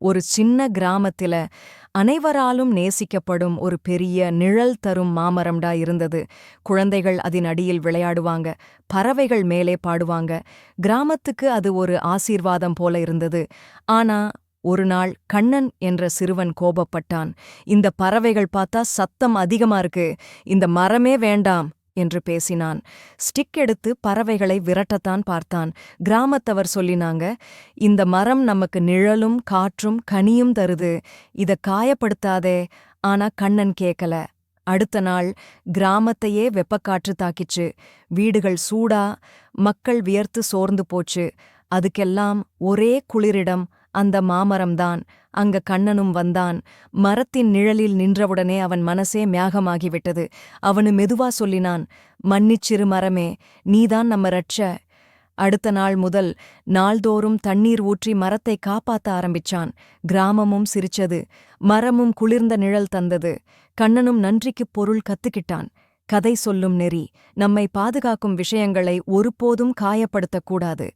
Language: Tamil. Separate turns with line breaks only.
ஒரு சின்ன கிராமத்தில அனைவராலும் நேசிக்கப்படும் ஒரு பெரிய நிழல் தரும் மாமரம்டா இருந்தது. குழந்தைகள் அதன் அடியில் விளையாடுவாங்க, பறவைகள் மேலே பாடுவாங்க. கிராமத்துக்கு அது ஒரு ஆசீர்வாதம் போல இருந்தது. ஆனா ஒரு நாள் கண்ணன் என்ற சிறுவன் கோபப்பட்டான். இந்த பறவைகள் பார்த்தா சத்தம் அதிகமா இருக்கு, இந்த மரமே வேண்டாம் என்று பேசினான். ஸ்டிக் எடுத்து பறவைகளை விரட்டத்தான் பார்த்தான். கிராமத்தவர் சொல்லினாங்க, இந்த மரம் நமக்கு நிழலும் காற்றும் கனியும் தருது, இத காயப்படுத்தாதே. ஆனா கண்ணன் கேக்கல. அடுத்த நாள் கிராமத்தையே வெப்பக்காற்று தாக்கிச்சு. வீடுகள் சூடா, மக்கள் வியர்த்து சோர்ந்து போச்சு. அதுக்கெல்லாம் ஒரே குளிரிடம் அந்த மாமரம்தான். அங்க கண்ணனும் வந்தான். மரத்தின் நிழலில் நின்றவுடனே அவன் மனசே மேகமாகிவிட்டது. அவனு மெதுவா சொல்லினான், மன்னிச்சிரு மரமே, நீதான் நம்ம ரட்ச. அடுத்த நாள் முதல் நாள்தோறும் தண்ணீர் ஊற்றி மரத்தை காப்பாத்த ஆரம்பிச்சான். கிராமமும் சிரிச்சது, மரமும் குளிர்ந்த நிழல் தந்தது. கண்ணனும் நன்றிக்குப் பொருள் கத்துக்கிட்டான். கதை சொல்லும் நெறி: நம்மை பாதுகாக்கும் விஷயங்களை ஒருபோதும் காயப்படுத்தக்கூடாது.